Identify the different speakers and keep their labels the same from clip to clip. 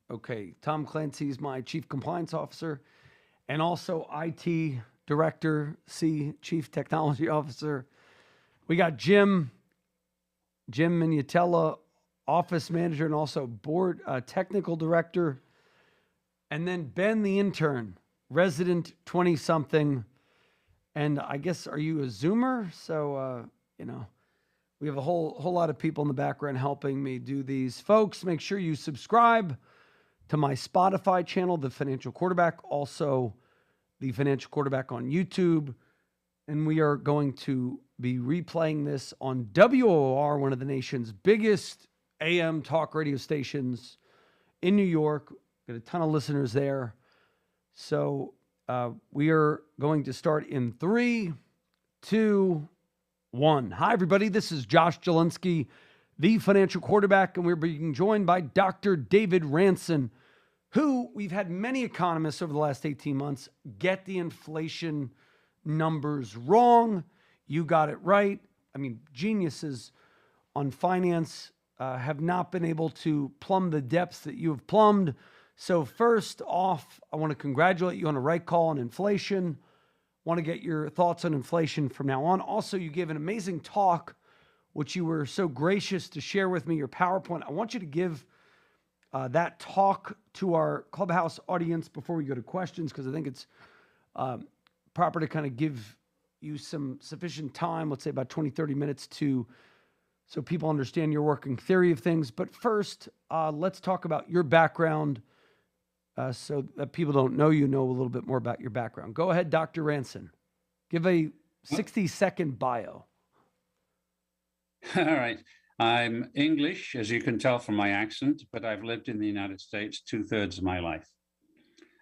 Speaker 1: Okay, Tom Clancy is my Chief Compliance Officer and also IT Director, C, Chief Technology Officer. We got Jim Minutella, Office Manager and also Board Technical Director. And then Ben, the intern, resident 20-something. And I guess, are you a Zoomer? So, we have a whole lot of people in the background helping me do these. Folks, make sure you subscribe to my Spotify channel, The Financial Quarterback, also The Financial Quarterback on YouTube. And we are going to be replaying this on WOR, one of the nation's biggest AM talk radio stations in New York. Got a ton of listeners there. So we are going to start in 3, 2, 1. Hi, everybody. This is Josh Jalinski, the Financial Quarterback, and we're being joined by Dr. David Ranson, who we've had many economists over the last 18 months get the inflation numbers wrong. You got it right. I mean, geniuses on finance have not been able to plumb the depths that you have plumbed. So first off, I want to congratulate you on a right call on inflation. Want to get your thoughts on inflation from now on. Also, you gave an amazing talk, which you were so gracious to share with me, your PowerPoint. I want you to give that talk to our Clubhouse audience before we go to questions, because I think it's proper to kind of give you some sufficient time, let's say about 20, 30 minutes so people understand your working theory of things. But first, let's talk about your background so that people don't know you, know a little bit more about your background. Go ahead, Dr. Ranson. Give a 60-second bio.
Speaker 2: All right. I'm English, as you can tell from my accent, but I've lived in the United States 2/3 of my life.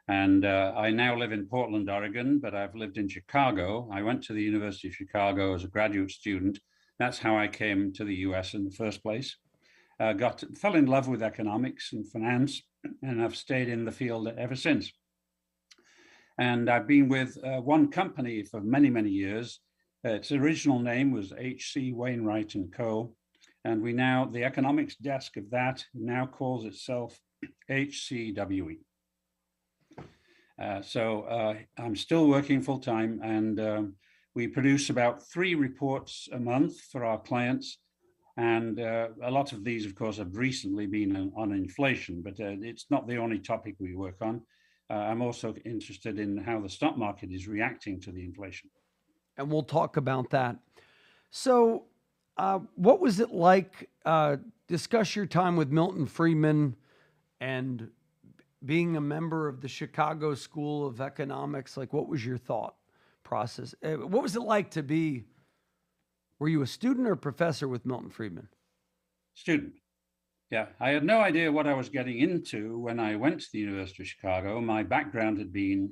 Speaker 2: And I now live in Portland, Oregon, but I've lived in Chicago. I went to the University of Chicago as a graduate student. That's how I came to the US in the first place. Fell in love with economics and finance, and I've stayed in the field ever since. And I've been with one company for many, many years. Its original name was HC Wainwright Co. And the economics desk of that now calls itself HCWE. So I'm still working full time, and we produce about 3 reports a month for our clients. And a lot of these, of course, have recently been on inflation, but it's not the only topic we work on. I'm also interested in how the stock market is reacting to the inflation.
Speaker 1: And we'll talk about that. So what was it like? Discuss your time with Milton Friedman and being a member of the Chicago School of Economics. Like, what was your thought process? What was it like to be, were you a student or a professor with Milton Friedman?
Speaker 2: Student. Yeah, I had no idea what I was getting into when I went to the University of Chicago. My background had been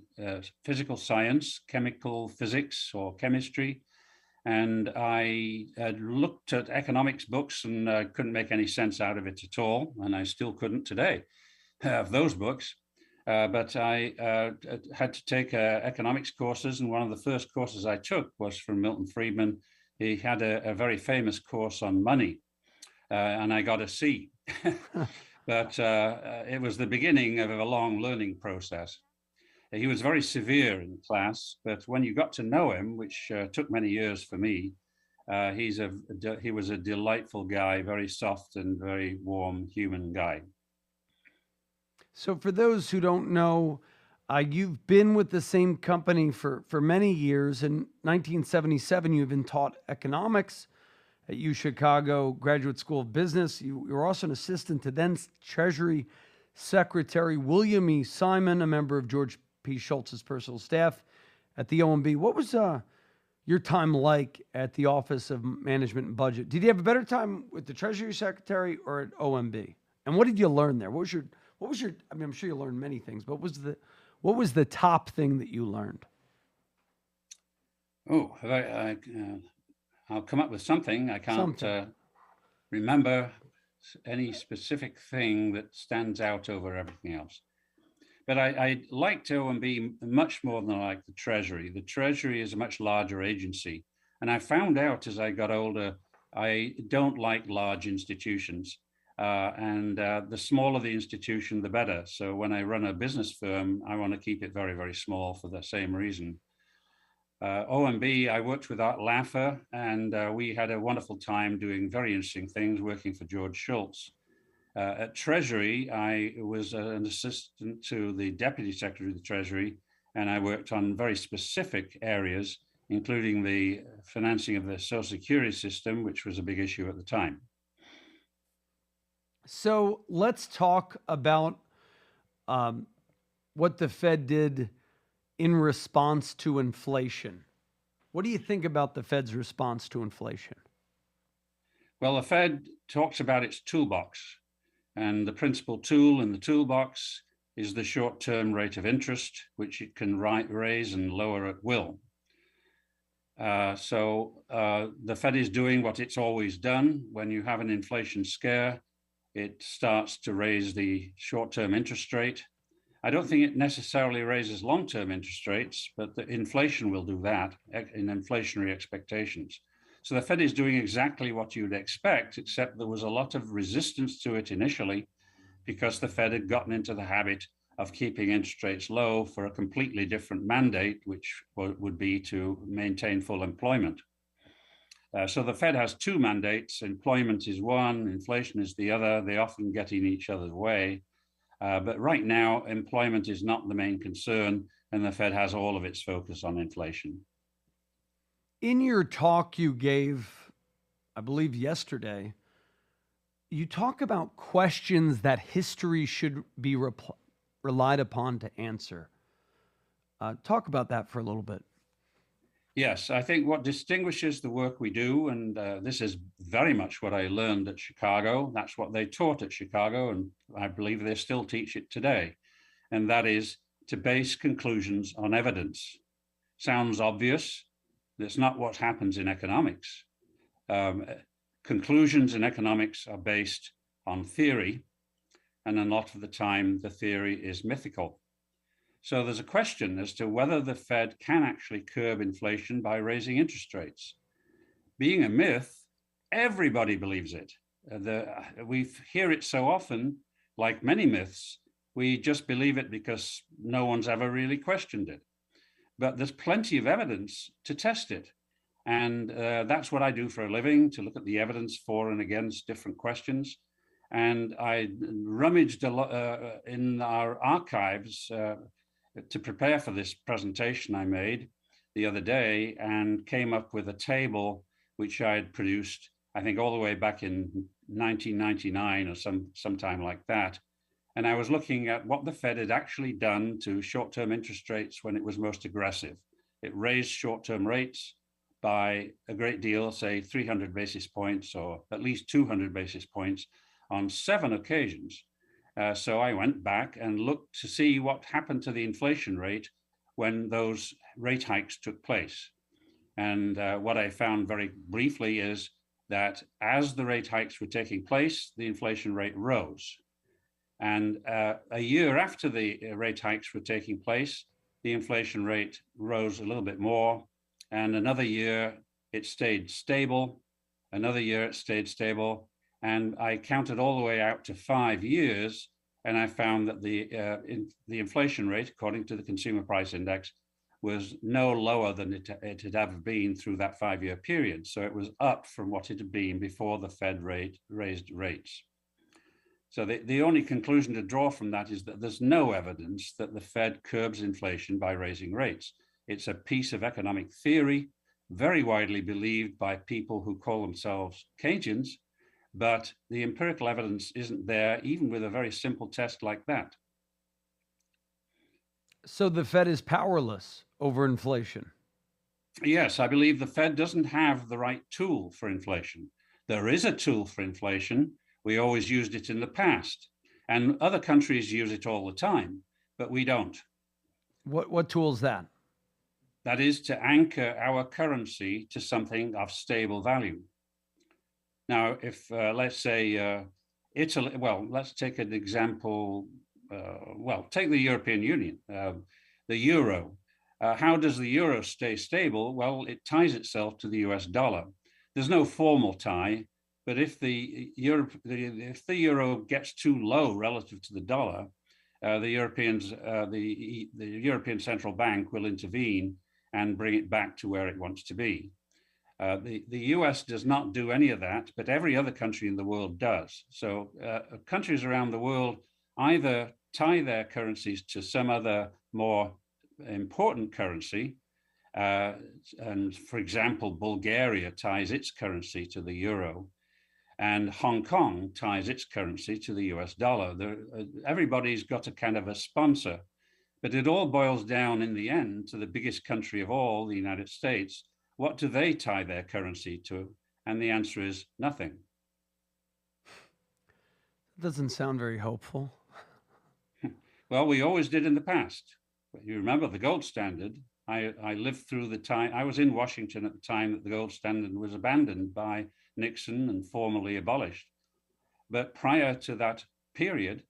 Speaker 2: physical science, chemical physics or chemistry. And I had looked at economics books and couldn't make any sense out of it at all. And I still couldn't today of those books. But I had to take economics courses. And one of the first courses I took was from Milton Friedman. He had a very famous course on money. And I got a C. But it was the beginning of a long learning process. He was very severe in class, but when you got to know him, which took many years for me, he was a delightful guy, very soft and very warm human guy.
Speaker 1: So for those who don't know, you've been with the same company for many years. In 1977, you've been taught economics at U Chicago Graduate School of Business. You were also an assistant to then Treasury Secretary William E. Simon, a member of George P. Shultz's personal staff at the OMB. What was your time like at the Office of Management and Budget? Did you have a better time with the Treasury Secretary or at OMB? And what did you learn there? What was your? I mean, I'm sure you learned many things, but what was the top thing that you learned?
Speaker 2: Oh, I'll come up with something. I can't remember any specific thing that stands out over everything else. But I liked OMB much more than I liked the Treasury. The Treasury is a much larger agency. And I found out as I got older, I don't like large institutions. The smaller the institution, the better. So when I run a business firm, I want to keep it very, very small for the same reason. OMB, I worked with Art Laffer, and we had a wonderful time doing very interesting things, working for George Shultz. At Treasury, I was an assistant to the Deputy Secretary of the Treasury, and I worked on very specific areas, including the financing of the Social Security system, which was a big issue at the time.
Speaker 1: So let's talk about what the Fed did in response to inflation. What do you think about the Fed's response to inflation?
Speaker 2: Well, the Fed talks about its toolbox, and the principal tool in the toolbox is the short-term rate of interest, which it can raise and lower at will. The Fed is doing what it's always done. When you have an inflation scare, it starts to raise the short-term interest rate. I don't think it necessarily raises long-term interest rates, but the inflation will do that in inflationary expectations. So the Fed is doing exactly what you'd expect, except there was a lot of resistance to it initially because the Fed had gotten into the habit of keeping interest rates low for a completely different mandate, which would be to maintain full employment. So the Fed has two mandates. Employment is one, inflation is the other. They often get in each other's way. But right now, employment is not the main concern, and the Fed has all of its focus on inflation.
Speaker 1: In your talk you gave, I believe yesterday, you talk about questions that history should be relied upon to answer. Talk about that for a little bit.
Speaker 2: Yes, I think what distinguishes the work we do, and this is very much what I learned at Chicago, that's what they taught at Chicago, and I believe they still teach it today, and that is to base conclusions on evidence. Sounds obvious. That's not what happens in economics. Conclusions in economics are based on theory, and a lot of the time the theory is mythical. So there's a question as to whether the Fed can actually curb inflation by raising interest rates. Being a myth, everybody believes it. We hear it so often, like many myths, we just believe it because no one's ever really questioned it. But there's plenty of evidence to test it. And that's what I do for a living, to look at the evidence for and against different questions. And I rummaged a lot in our archives to prepare for this presentation I made the other day, and came up with a table which I had produced, I think all the way back in 1999 or sometime like that. And I was looking at what the Fed had actually done to short-term interest rates when it was most aggressive. It raised short-term rates by a great deal, say 300 basis points or at least 200 basis points on 7 occasions. So I went back and looked to see what happened to the inflation rate when those rate hikes took place. And what I found very briefly is that as the rate hikes were taking place, the inflation rate rose. And a year after the rate hikes were taking place, the inflation rate rose a little bit more. And another year, it stayed stable. Another year, it stayed stable. And I counted all the way out to 5 years, and I found that the inflation rate, according to the Consumer Price Index, was no lower than it had ever been through that 5-year period. So it was up from what it had been before the Fed raised rates. So the only conclusion to draw from that is that there's no evidence that the Fed curbs inflation by raising rates. It's a piece of economic theory, very widely believed by people who call themselves Keynesians, but the empirical evidence isn't there, even with a very simple test like that.
Speaker 1: So the Fed is powerless over inflation.
Speaker 2: Yes, I believe the Fed doesn't have the right tool for inflation. There is a tool for inflation. We always used it in the past, and other countries use it all the time, but we don't.
Speaker 1: What tool is that?
Speaker 2: That is to anchor our currency to something of stable value. Now, if let's say Italy, well, let's take an example. Take the European Union, the euro. How does the euro stay stable? Well, it ties itself to the US dollar. There's no formal tie, But if the euro gets too low relative to the dollar, the European Central Bank will intervene and bring it back to where it wants to be. The US does not do any of that, but every other country in the world does. So countries around the world either tie their currencies to some other more important currency. And for example, Bulgaria ties its currency to the euro, and Hong Kong ties its currency to the US dollar. Everybody's got a kind of a sponsor, but it all boils down in the end to the biggest country of all, the United States. What do they tie their currency to? And the answer is nothing.
Speaker 1: Doesn't sound very hopeful.
Speaker 2: Well, we always did in the past. You remember the gold standard. I lived through the time, I was in Washington at the time that the gold standard was abandoned by Nixon and formally abolished. But prior to that period,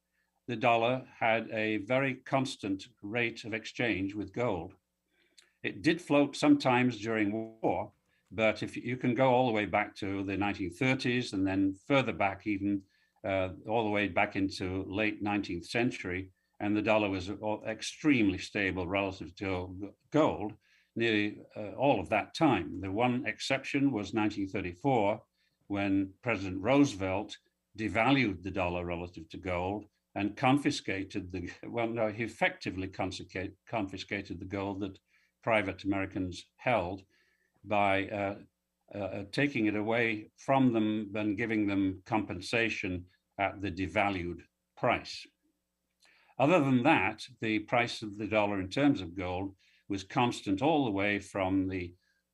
Speaker 2: the dollar had a very constant rate of exchange with gold. It did float sometimes during war, but if you can go all the way back to the 1930s and then further back even all the way back into late 19th century, and the dollar was extremely stable relative to gold nearly all of that time. The one exception was 1934, when President Roosevelt devalued the dollar relative to gold and confiscated he effectively confiscated the gold that private Americans held by taking it away from them and giving them compensation at the devalued price. Other than that, the price of the dollar in terms of gold was constant all the way from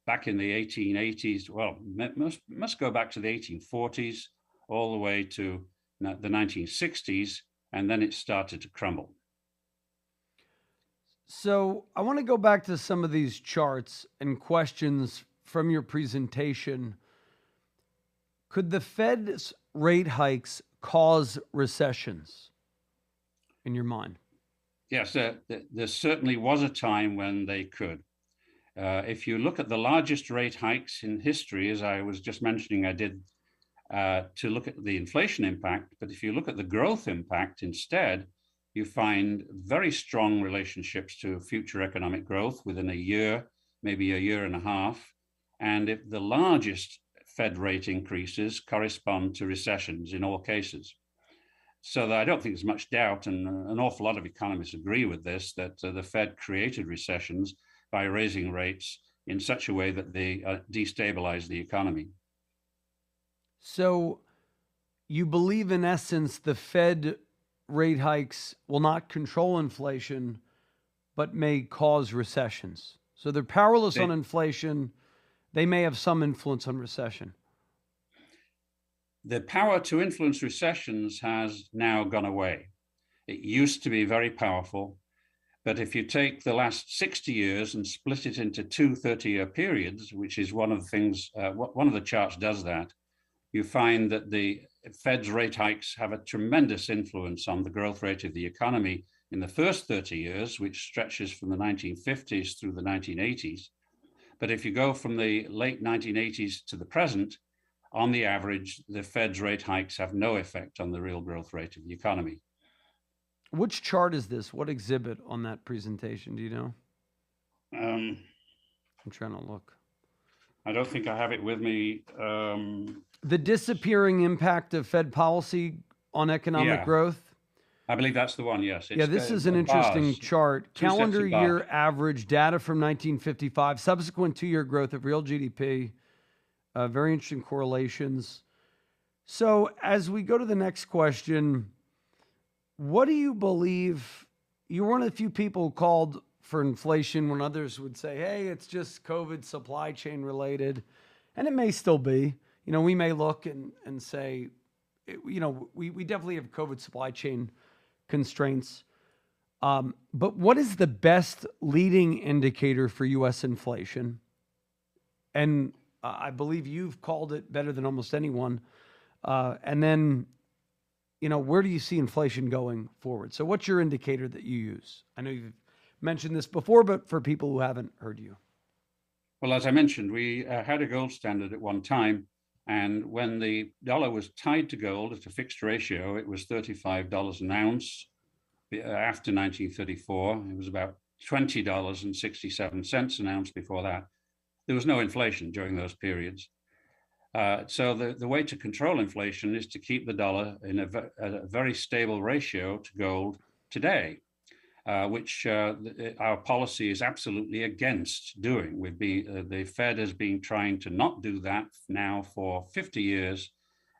Speaker 2: back in the 1880s. Well, must go back to the 1840s, all the way to the 1960s, and then it started to crumble.
Speaker 1: So I want to go back to some of these charts and questions from your presentation. Could the Fed's rate hikes cause recessions in your mind?
Speaker 2: Yes, there certainly was a time when they could. If you look at the largest rate hikes in history, as I was just mentioning, I did to look at the inflation impact, but if you look at the growth impact instead, you find very strong relationships to future economic growth within a year, maybe a year and a half. And if the largest Fed rate increases correspond to recessions in all cases. So I don't think there's much doubt, and an awful lot of economists agree with this, that the Fed created recessions by raising rates in such a way that they destabilize the economy.
Speaker 1: So you believe, in essence, the Fed rate hikes will not control inflation, but may cause recessions. So they're powerless on inflation. They may have some influence on recession.
Speaker 2: The power to influence recessions has now gone away. It used to be very powerful, but if you take the last 60 years and split it into two 30-year periods, which is one of the things, one of the charts does that, you find that the Fed's rate hikes have a tremendous influence on the growth rate of the economy in the first 30 years, which stretches from the 1950s through the 1980s. But if you go from the late 1980s to the present, on the average, the Fed's rate hikes have no effect on the real growth rate of the economy.
Speaker 1: Which chart is this? What exhibit on that presentation? Do you know? I'm trying to look.
Speaker 2: I don't think I have it with me.
Speaker 1: The disappearing impact of Fed policy on economic growth?
Speaker 2: I believe that's the one, yes.
Speaker 1: This is an interesting chart. Calendar year average data from 1955, subsequent 2-year growth of real GDP. Very interesting correlations. So as we go to the next question, what do you believe? You're one of the few people who called for inflation when others would say, hey, it's just COVID supply chain related. And it may still be. You know, we may look and say, you know, we definitely have COVID supply chain constraints. But what is the best leading indicator for U.S. inflation? And I believe you've called it better than almost anyone. And then, you know, where do you see inflation going forward? So what's your indicator that you use? I know you've mentioned this before, but for people who haven't heard you.
Speaker 2: Well, as I mentioned, we had a gold standard at one time, And when the dollar was tied to gold at a fixed ratio, it was $35 an ounce. After 1934, it was about $20.67 an ounce before that. There was no inflation during those periods. So the way to control inflation is to keep the dollar in a very stable ratio to gold today, which our policy is absolutely against doing. The Fed has been trying to not do that now for 50 years,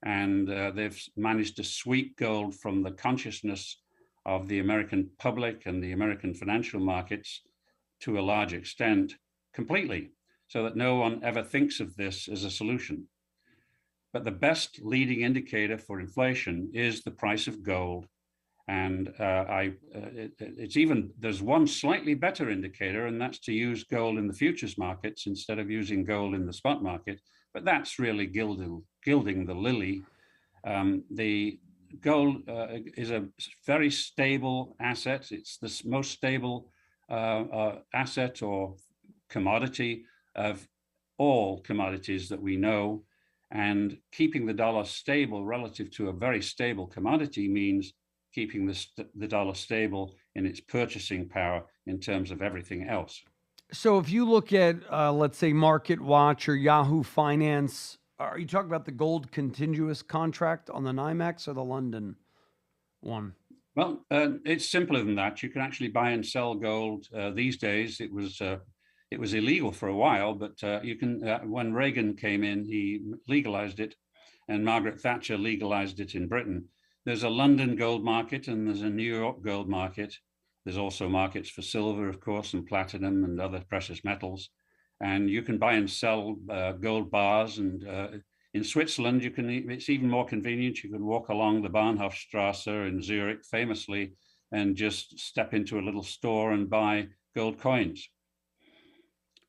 Speaker 2: and they've managed to sweep gold from the consciousness of the American public and the American financial markets to a large extent completely, so that no one ever thinks of this as a solution. But the best leading indicator for inflation is the price of gold. And there's one slightly better indicator, and that's to use gold in the futures markets instead of using gold in the spot market. But that's really gilding the lily. The gold is a very stable asset. It's the most stable asset or commodity of all commodities that we know. And keeping the dollar stable relative to a very stable commodity means keeping the dollar stable in its purchasing power in terms of everything else.
Speaker 1: So if you look at, let's say, Market Watch or Yahoo Finance, are you talking about the gold continuous contract on the NYMEX or the London one?
Speaker 2: Well, it's simpler than that. You can actually buy and sell gold these days. It was illegal for a while, but you can. When Reagan came in, he legalized it, and Margaret Thatcher legalized it in Britain. There's a London gold market and there's a New York gold market. There's also markets for silver, of course, and platinum and other precious metals. And you can buy and sell gold bars. And in Switzerland, it's even more convenient. You can walk along the Bahnhofstrasse in Zurich, famously, and just step into a little store and buy gold coins.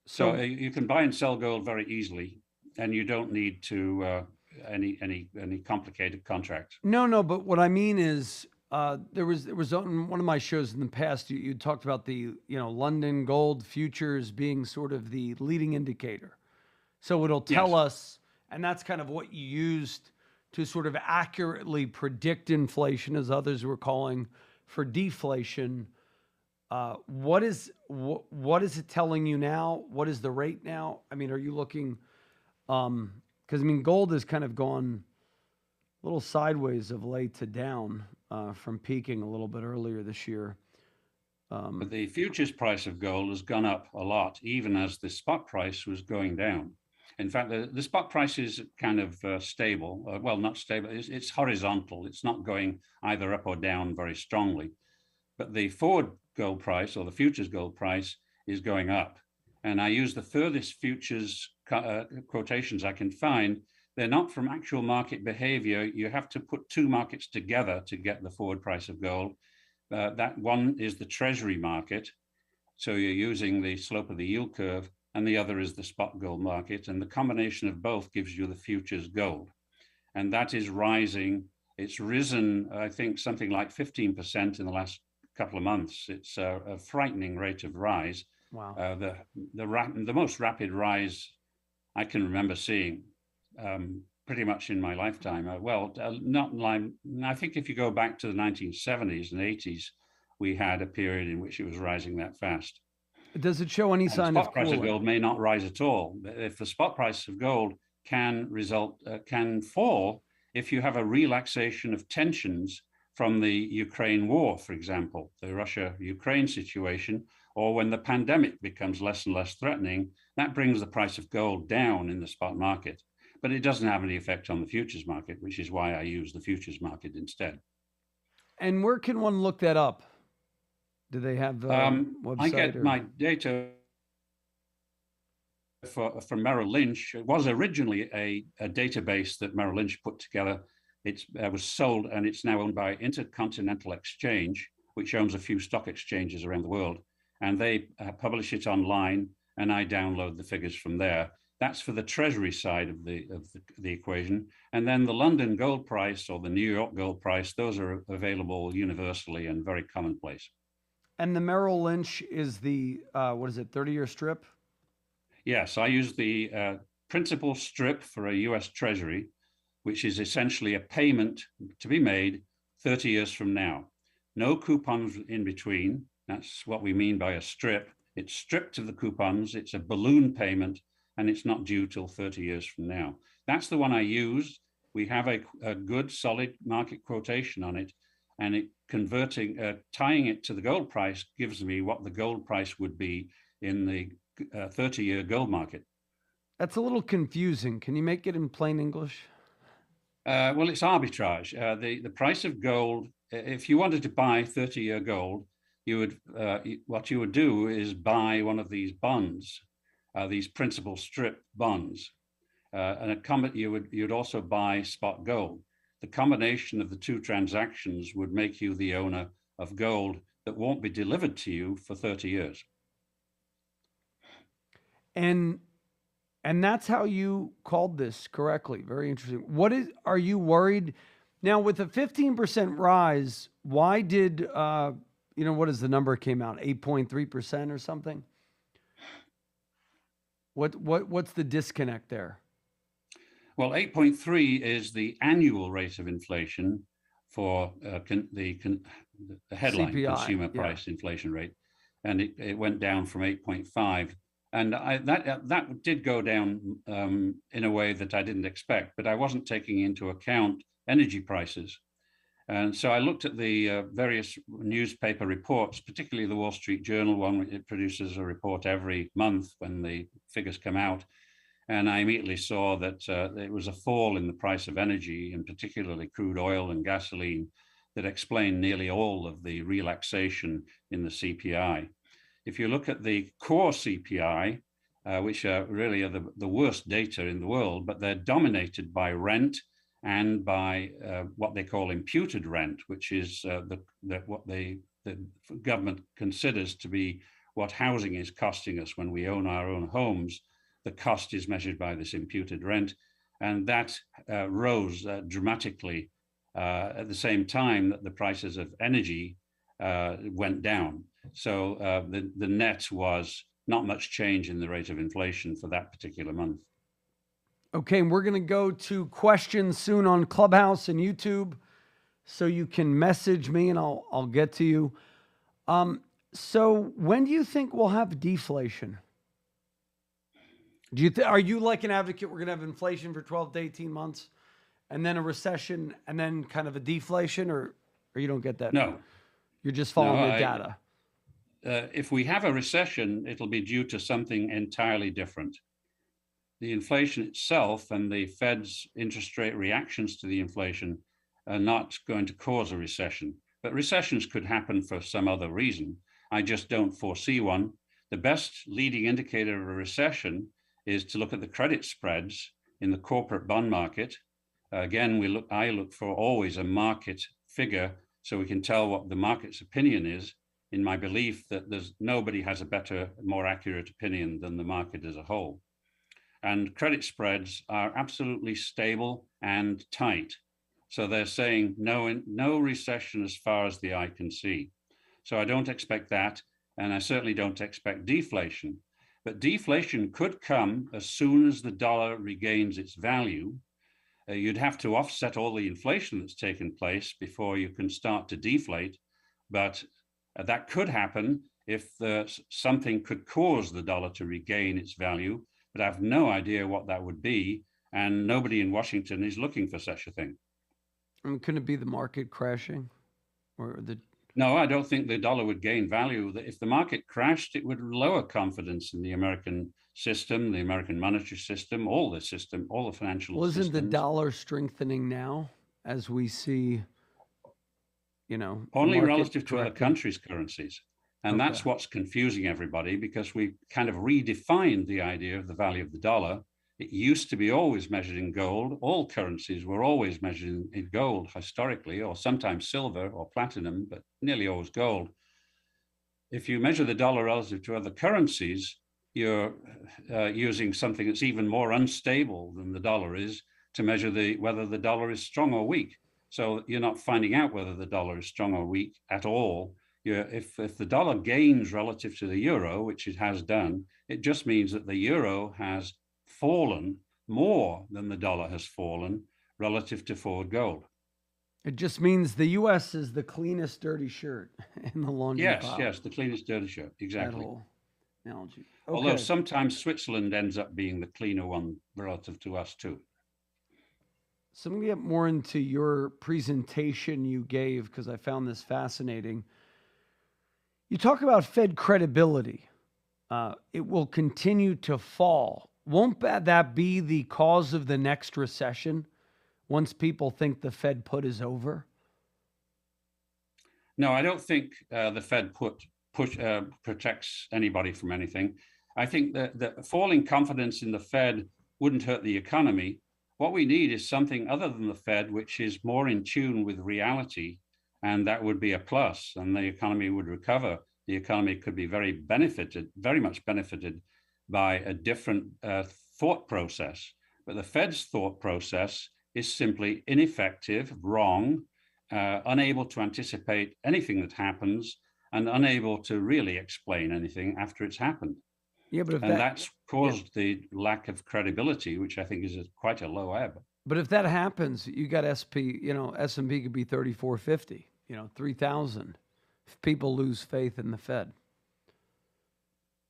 Speaker 2: So you can buy and sell gold very easily, and you don't need to any complicated contracts.
Speaker 1: No, but what I mean is, there was on one of my shows in the past, you talked about the London gold futures being sort of the leading indicator. So it'll tell us, and that's kind of what you used to sort of accurately predict inflation, as others were calling for deflation. What is it telling you now? What is the rate now? I mean, are you looking, because I mean, gold has kind of gone a little sideways of late to down from peaking a little bit earlier this year.
Speaker 2: But the futures price of gold has gone up a lot, even as the spot price was going down. In fact, the spot price is kind of stable. Well, not stable, it's horizontal. It's not going either up or down very strongly. But the forward gold price or the futures gold price is going up. And I use the furthest futures quotations I can find. They're not from actual market behavior. You have to put two markets together to get the forward price of gold. That one is the Treasury market. So you're using the slope of the yield curve, and the other is the spot gold market. And the combination of both gives you the futures gold. And that is rising. It's risen, I think, something like 15% in the last couple of months. It's a frightening rate of rise.
Speaker 1: Wow.
Speaker 2: The most rapid rise I can remember seeing pretty much in my lifetime. I think if you go back to the 1970s and 80s, we had a period in which it was rising that fast.
Speaker 1: Does it show any sign of cooling?
Speaker 2: The spot price of gold may not rise at all. If the spot price of gold can fall if you have a relaxation of tensions from the Ukraine war, for example, the Russia-Ukraine situation, or when the pandemic becomes less and less threatening, that brings the price of gold down in the spot market. But it doesn't have any effect on the futures market, which is why I use the futures market instead.
Speaker 1: And where can one look that up? Do they have a website?
Speaker 2: I get my data from Merrill Lynch. It was originally a database that Merrill Lynch put together. It was sold, and it's now owned by Intercontinental Exchange, which owns a few stock exchanges around the world. And they publish it online, and I download the figures from there. That's for the Treasury side of the equation. And then the London gold price or the New York gold price, those are available universally and very commonplace.
Speaker 1: And the Merrill Lynch is the, 30-year strip?
Speaker 2: Yes, I use the principal strip for a US Treasury, which is essentially a payment to be made 30 years from now. No coupons in between. That's what we mean by a strip. It's stripped of the coupons, it's a balloon payment, and it's not due till 30 years from now. That's the one I use. We have a good solid market quotation on it, and it tying it to the gold price gives me what the gold price would be in the 30-year gold market.
Speaker 1: That's a little confusing. Can you make it in plain English?
Speaker 2: Well, it's arbitrage. The price of gold, if you wanted to buy 30-year gold, you would what you would do is buy one of these bonds, these principal strip bonds, and you'd also buy spot gold. The combination of the two transactions would make you the owner of gold that won't be delivered to you for 30 years.
Speaker 1: And that's how you called this correctly. Very interesting. Are you worried now with a 15% rise? Why did, what is the number came out? 8.3% or something? What's the disconnect there? Well,
Speaker 2: 8.3 is the annual rate of inflation for the headline
Speaker 1: CPI,
Speaker 2: consumer price inflation rate. And it went down from 8.5. And that did go down in a way that I didn't expect, but I wasn't taking into account energy prices. And so I looked at the various newspaper reports, particularly the Wall Street Journal one. It produces a report every month when the figures come out. And I immediately saw that there was a fall in the price of energy, and particularly crude oil and gasoline, that explained nearly all of the relaxation in the CPI. If you look at the core CPI, which really are the worst data in the world, but they're dominated by rent and by what they call imputed rent, which is what the government considers to be what housing is costing us when we own our own homes. The cost is measured by this imputed rent, and that rose dramatically at the same time that the prices of energy went down. So the net was not much change in the rate of inflation for that particular month.
Speaker 1: Okay, and we're going to go to questions soon on Clubhouse and YouTube, so you can message me and I'll get to you. So when do you think we'll have deflation? Are you like an advocate? We're going to have inflation for 12 to 18 months, and then a recession, and then kind of a deflation, or you don't get that?
Speaker 2: No.
Speaker 1: You're just following the data.
Speaker 2: If we have a recession, it'll be due to something entirely different. The inflation itself and the Fed's interest rate reactions to the inflation are not going to cause a recession. But recessions could happen for some other reason. I just don't foresee one. The best leading indicator of a recession is to look at the credit spreads in the corporate bond market. Again, I look for always a market figure so we can tell what the market's opinion is, in my belief that nobody has a better, more accurate opinion than the market as a whole. And credit spreads are absolutely stable and tight. So they're saying no recession as far as the eye can see. So I don't expect that, and I certainly don't expect deflation. But deflation could come as soon as the dollar regains its value. You'd have to offset all the inflation that's taken place before you can start to deflate. But that could happen if something could cause the dollar to regain its value. But I have no idea what that would be. And nobody in Washington is looking for such a thing.
Speaker 1: Couldn't it be the market crashing?
Speaker 2: No, I don't think the dollar would gain value. If the market crashed, it would lower confidence in the American system, the American monetary system, all the financial systems.
Speaker 1: Isn't the dollar strengthening now as we see,
Speaker 2: only relative to other countries' currencies? And that's what's confusing everybody, because we kind of redefined the idea of the value of the dollar. It used to be always measured in gold. All currencies were always measured in gold historically, or sometimes silver or platinum, but nearly always gold. If you measure the dollar relative to other currencies, you're using something that's even more unstable than the dollar is to measure whether the dollar is strong or weak. So you're not finding out whether the dollar is strong or weak at all. If the dollar gains relative to the euro, which it has done, it just means that the euro has fallen more than the dollar has fallen relative to forward gold.
Speaker 1: It just means the U.S. is the cleanest dirty shirt in the laundry pile.
Speaker 2: Yes, the cleanest dirty shirt,
Speaker 1: That
Speaker 2: exactly.
Speaker 1: whole analogy.
Speaker 2: Although
Speaker 1: Okay.
Speaker 2: sometimes Switzerland ends up being the cleaner one relative to us too.
Speaker 1: So I'm going to get more into your presentation you gave because I found this fascinating. You talk about Fed credibility. It will continue to fall. Won't that be the cause of the next recession once people think the Fed put is over?
Speaker 2: No, I don't think the Fed protects anybody from anything. I think that the falling confidence in the Fed wouldn't hurt the economy. What we need is something other than the Fed, which is more in tune with reality, and that would be a plus, and the economy would recover. The economy could be very much benefited by a different thought process. But the Fed's thought process is simply ineffective, wrong, unable to anticipate anything that happens, and unable to really explain anything after it's happened.
Speaker 1: Yeah, but
Speaker 2: that's caused the lack of credibility, which I think is quite a low ebb.
Speaker 1: But if that happens, you got S&P could be 3450, 3,000. If people lose faith in the Fed.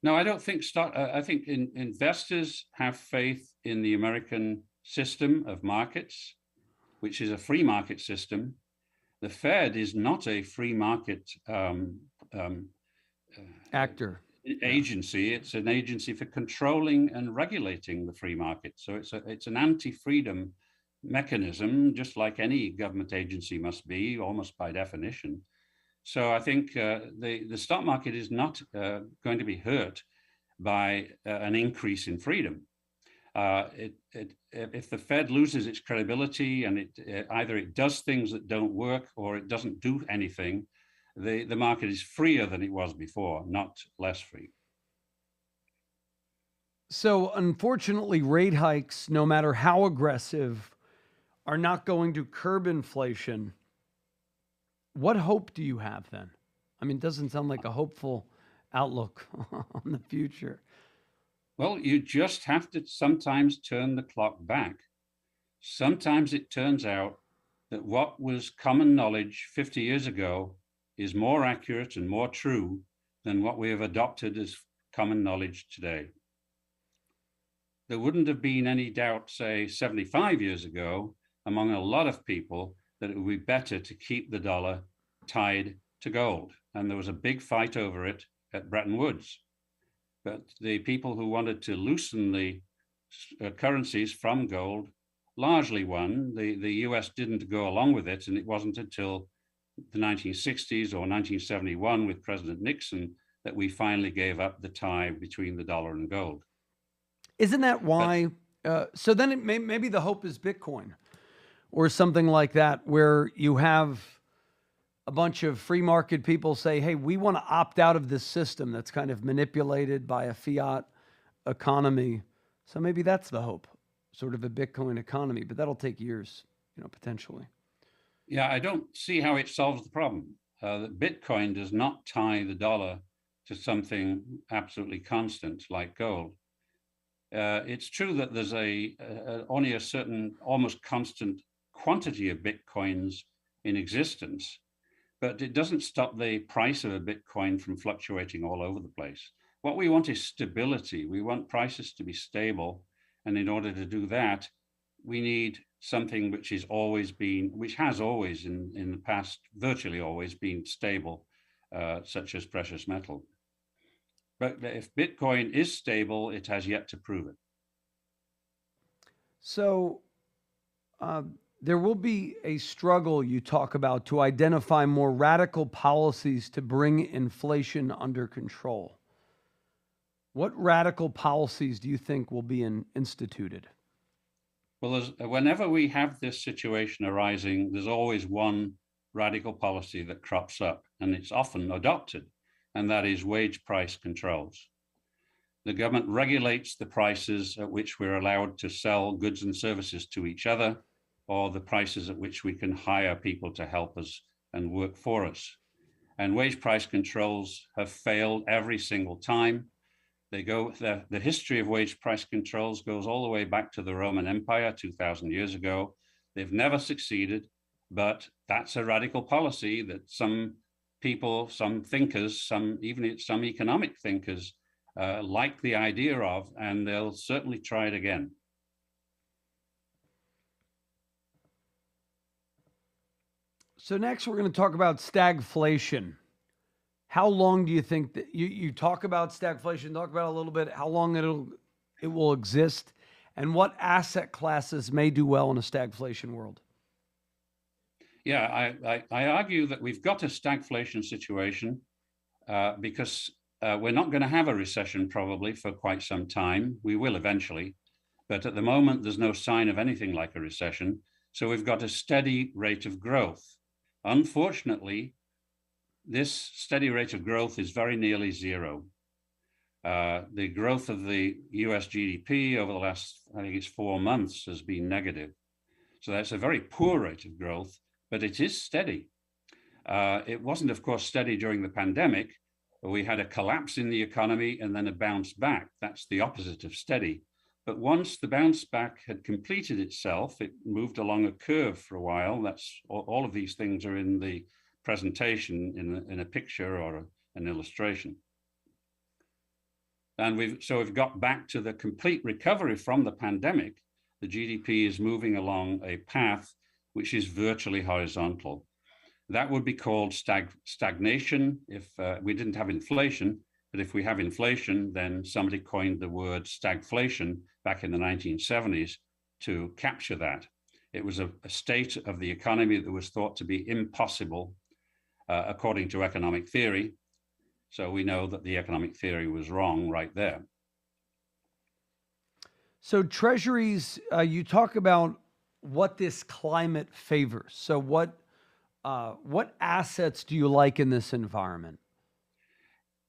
Speaker 2: No, I don't think I think investors have faith in the American system of markets, which is a free market system. The Fed is not a free market
Speaker 1: actor.
Speaker 2: Agency. It's an agency for controlling and regulating the free market. So it's an anti-freedom mechanism, just like any government agency must be, almost by definition. So I think the stock market is not going to be hurt by an increase in freedom. If the Fed loses its credibility and either it does things that don't work or it doesn't do anything, the market is freer than it was before, not less free.
Speaker 1: So unfortunately, rate hikes, no matter how aggressive, are not going to curb inflation. What hope do you have then? I mean, it doesn't sound like a hopeful outlook on the future.
Speaker 2: Well, you just have to sometimes turn the clock back. Sometimes it turns out that what was common knowledge 50 years ago is more accurate and more true than what we have adopted as common knowledge today. There wouldn't have been any doubt, say, 75 years ago, among a lot of people, that it would be better to keep the dollar tied to gold. And there was a big fight over it at Bretton Woods. But the people who wanted to loosen the currencies from gold largely won. The US didn't go along with it, and it wasn't until the 1960s or 1971 with President Nixon that we finally gave up the tie between the dollar and gold.
Speaker 1: Isn't that why? So then maybe the hope is Bitcoin or something like that, where you have a bunch of free market people say, hey, we want to opt out of this system that's kind of manipulated by a fiat economy. So maybe that's the hope, sort of a Bitcoin economy, but that'll take years, potentially.
Speaker 2: Yeah, I don't see how it solves the problem. Bitcoin does not tie the dollar to something absolutely constant like gold. It's true that there's only a certain almost constant quantity of Bitcoins in existence, but it doesn't stop the price of a Bitcoin from fluctuating all over the place. What we want is stability. We want prices to be stable. And in order to do that, we need something which has always in the past, virtually always been stable, such as precious metal. But if Bitcoin is stable, it has yet to prove it.
Speaker 1: So there will be a struggle, you talk about, to identify more radical policies to bring inflation under control. What radical policies do you think will be instituted?
Speaker 2: Well, whenever we have this situation arising, there's always one radical policy that crops up, and it's often adopted, and that is wage price controls. The government regulates the prices at which we're allowed to sell goods and services to each other, or the prices at which we can hire people to help us and work for us. And wage price controls have failed every single time. The history of wage price controls goes all the way back to the Roman Empire 2,000 years ago. They've never succeeded, but that's a radical policy that some people, some thinkers, even some economic thinkers like the idea of, and they'll certainly try it again.
Speaker 1: So next we're going to talk about stagflation. How long do you think that you talk about stagflation, talk about a little bit, how long it will exist, and what asset classes may do well in a stagflation world?
Speaker 2: Yeah, I argue that we've got a stagflation situation because we're not going to have a recession probably for quite some time. We will eventually, but at the moment, there's no sign of anything like a recession. So we've got a steady rate of growth. Unfortunately, this steady rate of growth is very nearly zero. The growth of the US GDP over the last, I think it's 4 months, has been negative. So that's a very poor rate of growth, but it is steady. It wasn't, of course, steady during the pandemic. We had a collapse in the economy and then a bounce back. That's the opposite of steady. But once the bounce back had completed itself, it moved along a curve for a while. That's all of these things are in the presentation in a picture or an illustration. And we've got back to the complete recovery from the pandemic. The GDP is moving along a path which is virtually horizontal. That would be called stagnation if we didn't have inflation. But if we have inflation, then somebody coined the word stagflation back in the 1970s to capture that. It was a state of the economy that was thought to be impossible according to economic theory. So we know that the economic theory was wrong right there.
Speaker 1: So treasuries, you talk about what this climate favors. So what assets do you like in this environment?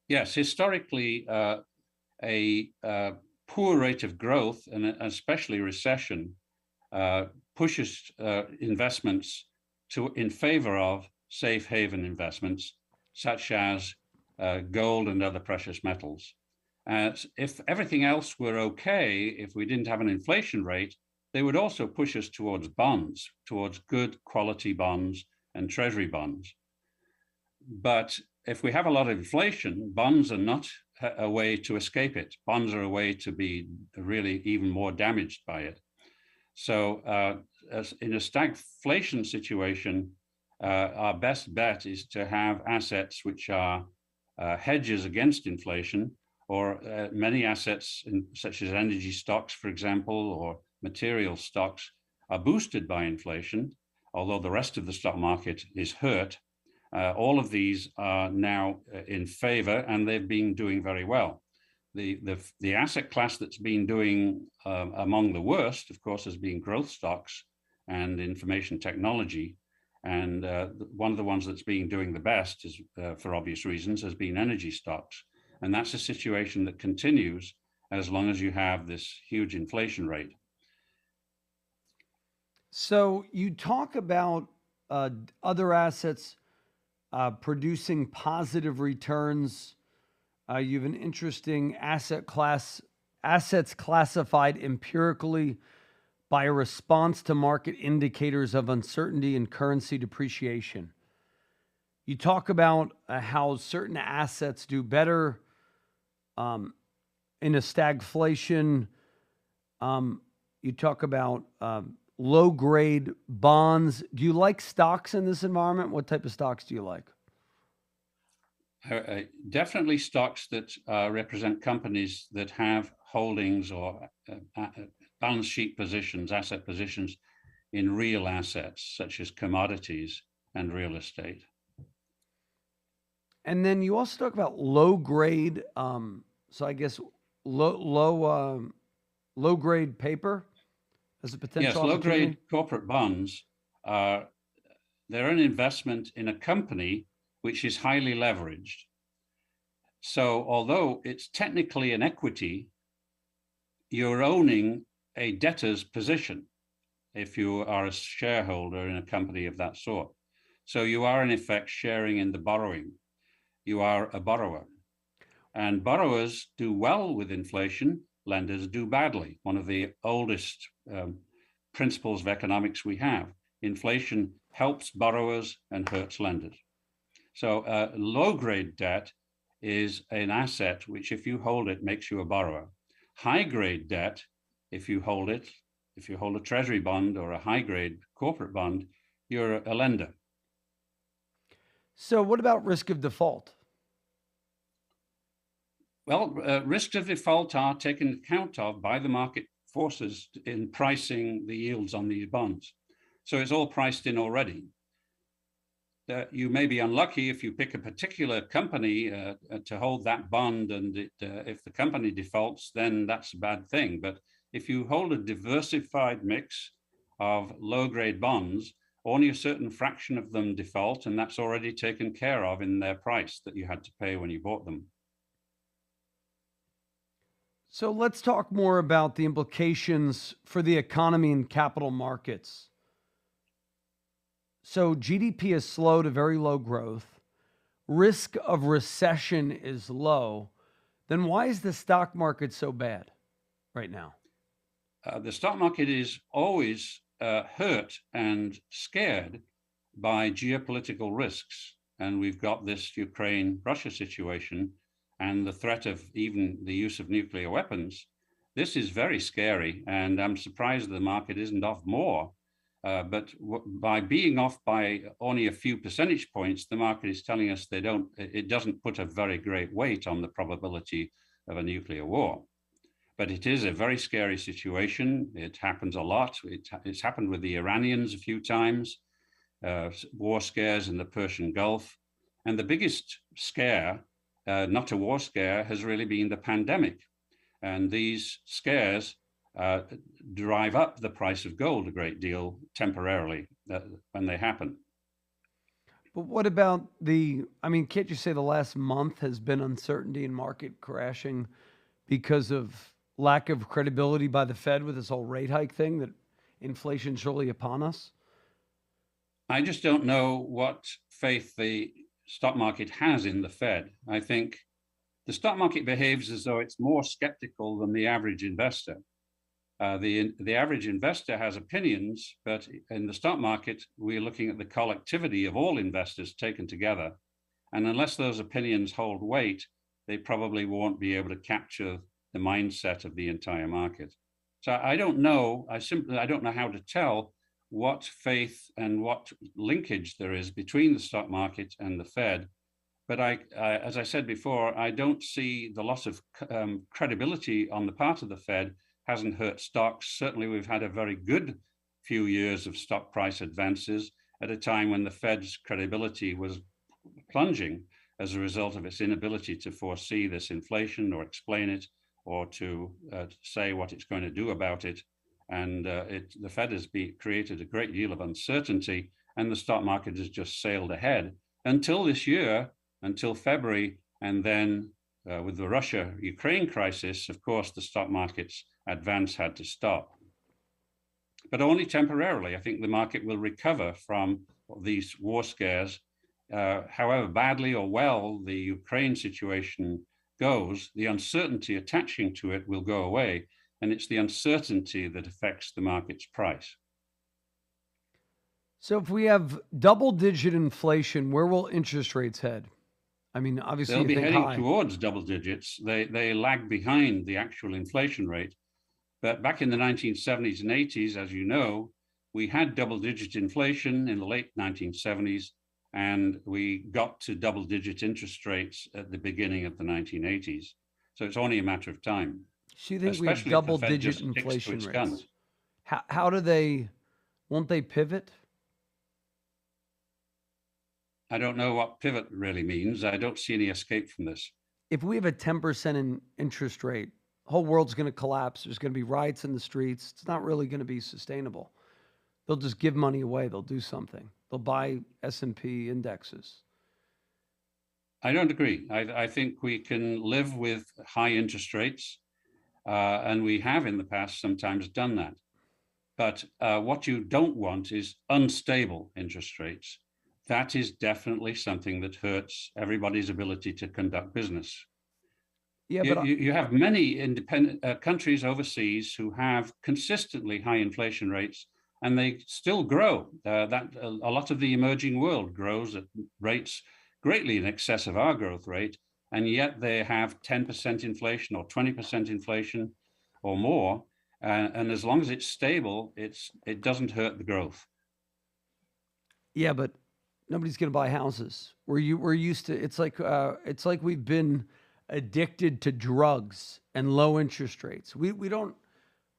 Speaker 2: Yes, historically, a poor rate of growth and especially recession pushes investments in favor of safe haven investments, such as gold and other precious metals. If everything else were okay, if we didn't have an inflation rate, they would also push us towards bonds, towards good quality bonds and treasury bonds. But if we have a lot of inflation, bonds are not a way to escape it. Bonds are a way to be really even more damaged by it. So in a stagflation situation, our best bet is to have assets which are hedges against inflation, or many assets such as energy stocks, for example, or material stocks are boosted by inflation, although the rest of the stock market is hurt. All of these are now in favor, and they've been doing very well. The asset class that's been doing among the worst, of course, has been growth stocks and information technology. And one of the ones that's been doing the best, is, for obvious reasons, has been energy stocks. And that's a situation that continues as long as you have this huge inflation rate.
Speaker 1: So you talk about other assets producing positive returns. You have an interesting assets classified empirically by a response to market indicators of uncertainty and currency depreciation. You talk about how certain assets do better in a stagflation. You talk about low-grade bonds. Do you like stocks in this environment? What type of stocks do you like?
Speaker 2: Definitely stocks that represent companies that have holdings or balance sheet positions, asset positions in real assets, such as commodities and real estate.
Speaker 1: And then you also talk about low grade, so I guess low grade paper as a potential
Speaker 2: opportunity. Yes, low grade corporate bonds they're an investment in a company which is highly leveraged. So although it's technically an equity, you're owning a debtor's position if you are a shareholder in a company of that sort. So you are in effect sharing in the borrowing. You are a borrower. And borrowers do well with inflation, lenders do badly. One of the oldest principles of economics we have. Inflation helps borrowers and hurts lenders. So low-grade debt is an asset which, if you hold it, makes you a borrower. High-grade debt, if you hold a treasury bond or a high-grade corporate bond, you're a lender.
Speaker 1: So what about risk of default?
Speaker 2: Well, risks of default are taken account of by the market forces in pricing the yields on these bonds. So it's all priced in already. You may be unlucky if you pick a particular company to hold that bond, and if the company defaults, then that's a bad thing. But if you hold a diversified mix of low-grade bonds, only a certain fraction of them default, and that's already taken care of in their price that you had to pay when you bought them.
Speaker 1: So let's talk more about the implications for the economy and capital markets. So GDP is slow to very low growth. Risk of recession is low. Then why is the stock market so bad right now?
Speaker 2: The stock market is always hurt and scared by geopolitical risks. And we've got this Ukraine-Russia situation and the threat of even the use of nuclear weapons. This is very scary, and I'm surprised the market isn't off more. But by being off by only a few percentage points, the market is telling us it doesn't put a very great weight on the probability of a nuclear war. But it is a very scary situation. It happens a lot. It's happened with the Iranians a few times, war scares in the Persian Gulf. And the biggest scare, not a war scare, has really been the pandemic. And these scares drive up the price of gold a great deal temporarily when they happen.
Speaker 1: But what about can't you say the last month has been uncertainty in market crashing because of lack of credibility by the Fed with this whole rate hike thing, that inflation's really upon us?
Speaker 2: I just don't know what faith the stock market has in the Fed. I think the stock market behaves as though it's more skeptical than the average investor. The average investor has opinions, but in the stock market, we're looking at the collectivity of all investors taken together. And unless those opinions hold weight, they probably won't be able to capture the mindset of the entire market. So I don't know. I don't know how to tell what faith and what linkage there is between the stock market and the Fed. But as I said before, I don't see the loss of credibility on the part of the Fed hasn't hurt stocks. Certainly, we've had a very good few years of stock price advances at a time when the Fed's credibility was plunging as a result of its inability to foresee this inflation or explain it or to say what it's going to do about it. And the Fed has created a great deal of uncertainty, and the stock market has just sailed ahead until this year, until February. And then with the Russia-Ukraine crisis, of course, the stock market's advance had to stop. But only temporarily. I think the market will recover from these war scares. However badly or well the Ukraine situation goes, the uncertainty attaching to it will go away. And it's the uncertainty that affects the market's price.
Speaker 1: So if we have double-digit inflation, where will interest rates head? I mean, obviously,
Speaker 2: they'll be heading towards double digits. They lag behind the actual inflation rate. But back in the 1970s and 80s, as you know, we had double-digit inflation in the late 1970s, and we got to double-digit interest rates at the beginning of the 1980s. So it's only a matter of time.
Speaker 1: So you think we have double-digit inflation rates?
Speaker 2: Guns.
Speaker 1: How won't they pivot?
Speaker 2: I don't know what pivot really means. I don't see any escape from this.
Speaker 1: If we have a 10% interest rate, the whole world's going to collapse. There's going to be riots in the streets. It's not really going to be sustainable. They'll just give money away. They'll do something. They'll buy S&P indexes.
Speaker 2: I don't agree. I think we can live with high interest rates, and we have in the past sometimes done that. But what you don't want is unstable interest rates. That is definitely something that hurts everybody's ability to conduct business.
Speaker 1: Yeah,
Speaker 2: You,
Speaker 1: but
Speaker 2: you, you have many independent countries overseas who have consistently high inflation rates, and they still grow. A lot of the emerging world grows at rates greatly in excess of our growth rate, and yet they have 10% inflation or 20% inflation or more. And as long as it's stable, it doesn't hurt the growth.
Speaker 1: yeah, but nobody's going to buy houses. We're used to. It's like we've been addicted to drugs and low interest rates. We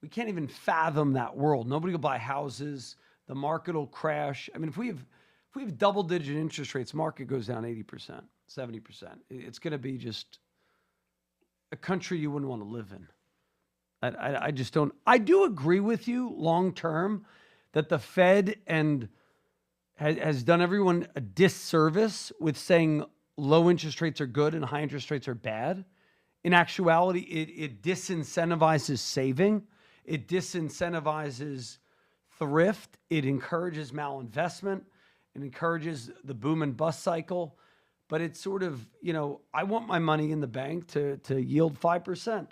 Speaker 1: can't even fathom that world. Nobody will buy houses. The market will crash. I mean, if we have double digit interest rates, market goes down 80%, 70%. It's going to be just a country you wouldn't want to live in. I just don't. I do agree with you long term that the Fed has done everyone a disservice with saying low interest rates are good and high interest rates are bad. In actuality, it disincentivizes saving. It disincentivizes thrift. It encourages malinvestment. It encourages the boom and bust cycle. But it's sort of, I want my money in the bank to yield 5%.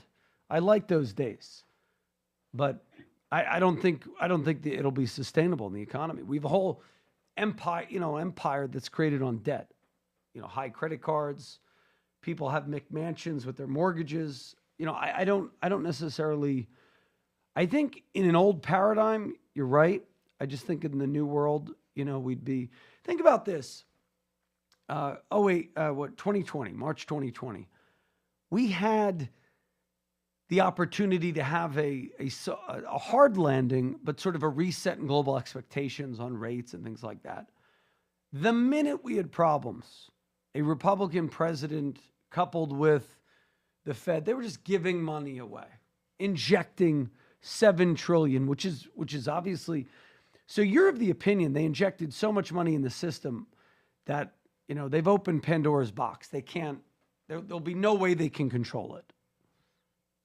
Speaker 1: I like those days. But I don't think that it'll be sustainable in the economy. We have a whole empire that's created on debt. High credit cards. People have McMansions with their mortgages. I don't necessarily. I think in an old paradigm, you're right. I just think in the new world, we'd be. Think about this. 2020, March 2020, we had the opportunity to have a hard landing, but sort of a reset in global expectations on rates and things like that. The minute we had problems, a Republican president coupled with the Fed, they were just giving money away, injecting $7 trillion, which is obviously. So you're of the opinion they injected so much money in the system that they've opened Pandora's box. They can't. There'll be no way they can control it.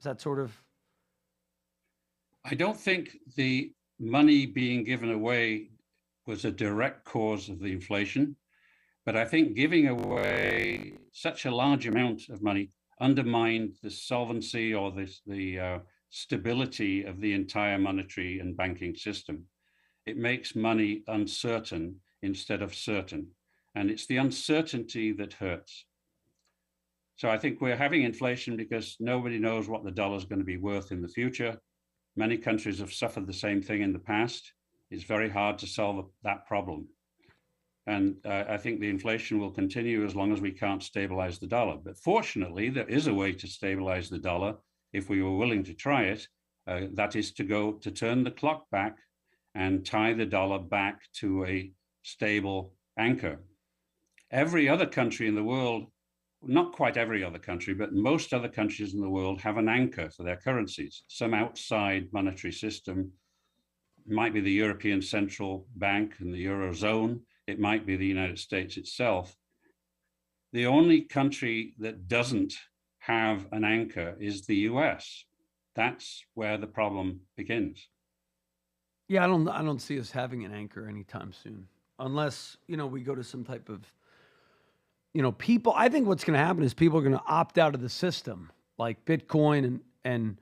Speaker 1: Is that sort of?
Speaker 2: I don't think the money being given away was a direct cause of the inflation, but I think giving away such a large amount of money undermined the solvency or the stability of the entire monetary and banking system. It makes money uncertain instead of certain, and it's the uncertainty that hurts. So I think we're having inflation because nobody knows what the dollar is going to be worth in the future. Many countries have suffered the same thing in the past. It's very hard to solve that problem. And I think the inflation will continue as long as we can't stabilize the dollar. But fortunately, there is a way to stabilize the dollar if we were willing to try it. That is to turn the clock back and tie the dollar back to a stable anchor. Every other country in the world, not quite every other country, but most other countries in the world have an anchor for their currencies, some outside monetary system. It might be the European Central Bank and the Eurozone. It might be the United States itself. The only country that doesn't have an anchor is the US. That's where the problem begins.
Speaker 1: Yeah, I don't see us having an anchor anytime soon, unless we go to some type of people. I think what's going to happen is people are going to opt out of the system, like Bitcoin and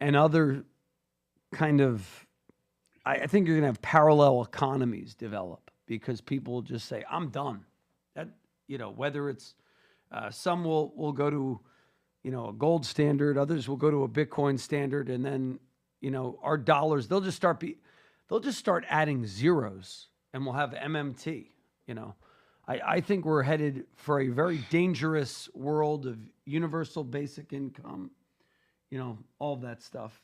Speaker 1: other kind of. I think you're going to have parallel economies develop because people will just say, "I'm done." That whether it's some will go to a gold standard, others will go to a Bitcoin standard, and then our dollars they'll just start adding zeros, and we'll have MMT. I think we're headed for a very dangerous world of universal basic income, all of that stuff.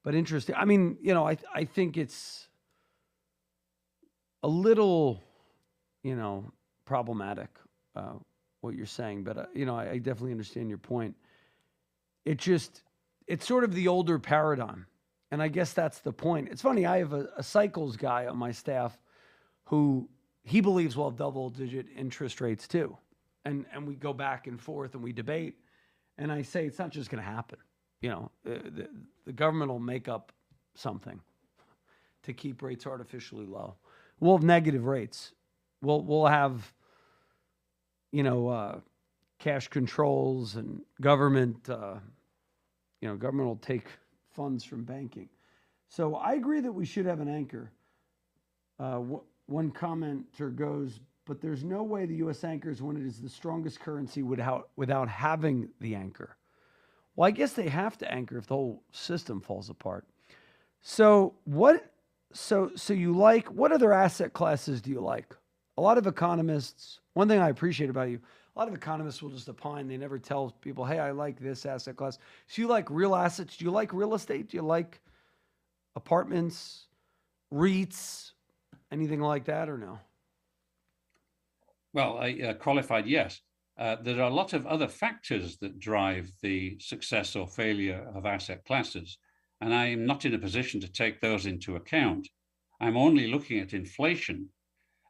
Speaker 1: But interesting. I mean, I think it's a little, problematic, what you're saying. But, I definitely understand your point. It's sort of the older paradigm. And I guess that's the point. It's funny, I have a cycles guy on my staff who he believes we'll have double-digit interest rates too. And we go back and forth and we debate. And I say it's not just going to happen. The government will make up something to keep rates artificially low. We'll have negative rates. We'll have, cash controls and government, government will take funds from banking. So I agree that we should have an anchor. One commenter goes, but there's no way the U.S. anchors when it is the strongest currency without having the anchor. Well, I guess they have to anchor if the whole system falls apart. So what other asset classes do you like? A lot of economists, one thing I appreciate about you, a lot of economists will just opine. They never tell people, hey, I like this asset class. So you like real assets? Do you like real estate? Do you like apartments, REITs, anything like that, or no?
Speaker 2: Well, I qualified yes. There are a lot of other factors that drive the success or failure of asset classes, and I'm not in a position to take those into account. I'm only looking at inflation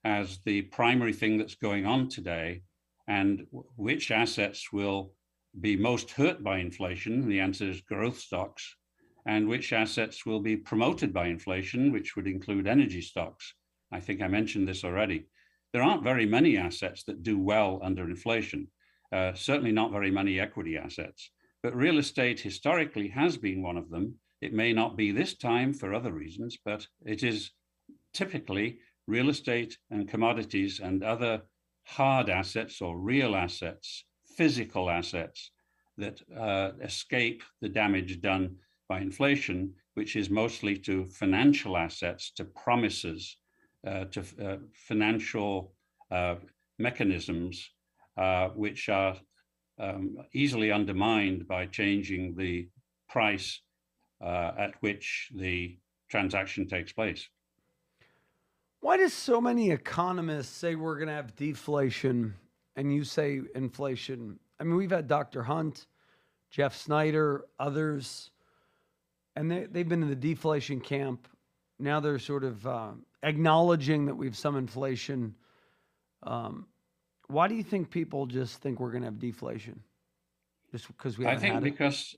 Speaker 2: as the primary thing that's going on today, and which assets will be most hurt by inflation. The answer is growth stocks, and which assets will be promoted by inflation, which would include energy stocks. I think I mentioned this already. There aren't very many assets that do well under inflation, certainly not very many equity assets, but real estate historically has been one of them. It may not be this time for other reasons, but it is typically real estate and commodities and other hard assets or real assets, physical assets that escape the damage done by inflation, which is mostly to financial assets, to promises, to financial mechanisms, which are easily undermined by changing the price at which the transaction takes place.
Speaker 1: Why do so many economists say we're going to have deflation and you say inflation? I mean, we've had Dr. Hunt, Jeff Snyder, others, and they've been in the deflation camp. Now they're sort of acknowledging that we have some inflation. Why do you think people just think we're going to have deflation? Just because we haven't had it?
Speaker 2: I think because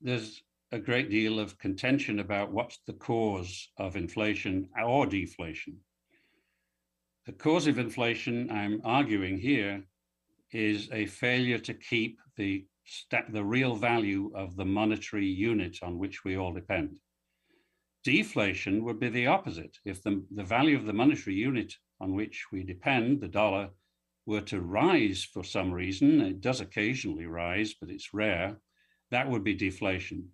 Speaker 2: there's a great deal of contention about what's the cause of inflation or deflation. The cause of inflation, I'm arguing here, is a failure to keep the real value of the monetary unit on which we all depend. Deflation would be the opposite. If the value of the monetary unit on which we depend, the dollar, were to rise for some reason, it does occasionally rise, but it's rare, that would be deflation.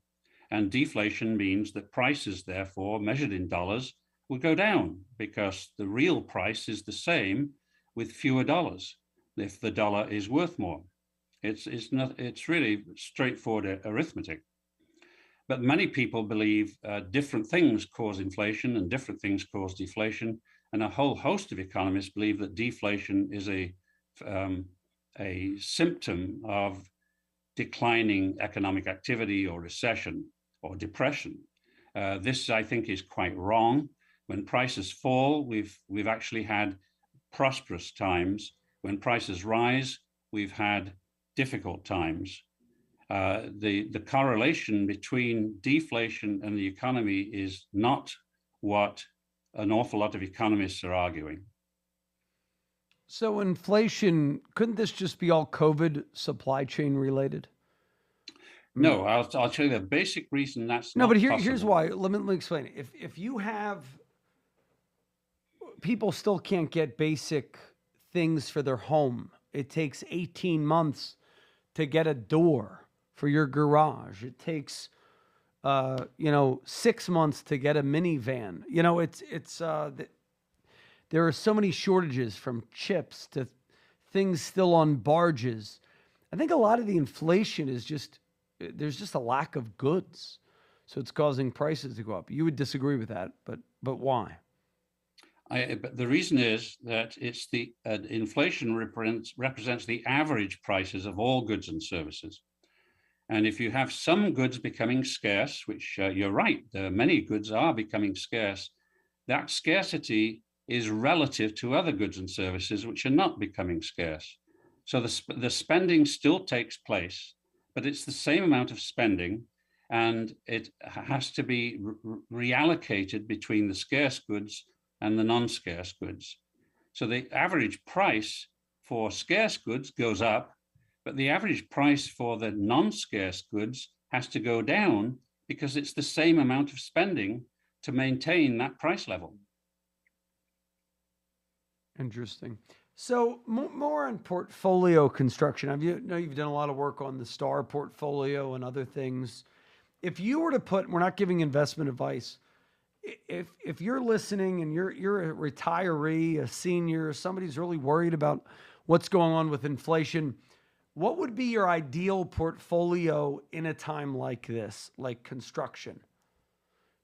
Speaker 2: And deflation means that prices, therefore, measured in dollars, will go down because the real price is the same with fewer dollars if the dollar is worth more. It's really straightforward arithmetic. But many people believe different things cause inflation and different things cause deflation. And a whole host of economists believe that deflation is a symptom of declining economic activity or recession or depression. This, I think, is quite wrong. When prices fall, we've actually had prosperous times. When prices rise, we've had difficult times. The correlation between deflation and the economy is not what an awful lot of economists are arguing.
Speaker 1: So inflation, couldn't this just be all COVID supply chain related?
Speaker 2: No, I'll tell you the basic reason that's
Speaker 1: no,
Speaker 2: not
Speaker 1: but
Speaker 2: possible.
Speaker 1: Here's why. Let me explain it. If you have people still can't get basic things for their home. It takes 18 months to get a door for your garage. It takes 6 months to get a minivan. There are so many shortages, from chips to things still on barges. I think a lot of the inflation is there's just a lack of goods. So it's causing prices to go up. You would disagree with that, but why?
Speaker 2: But the reason is that it's the inflation represents the average prices of all goods and services. And if you have some goods becoming scarce, which you're right, many goods are becoming scarce, that scarcity is relative to other goods and services which are not becoming scarce. So the spending still takes place, but it's the same amount of spending, and it has to be reallocated between the scarce goods and the non-scarce goods. So the average price for scarce goods goes up, but the average price for the non-scarce goods has to go down because it's the same amount of spending to maintain that price level.
Speaker 1: Interesting. So more on portfolio construction. Know you've done a lot of work on the STAR portfolio and other things. If you were to put, we're not giving investment advice. If you're listening and you're a retiree, a senior, somebody who's really worried about what's going on with inflation, what would be your ideal portfolio in a time like this, like construction?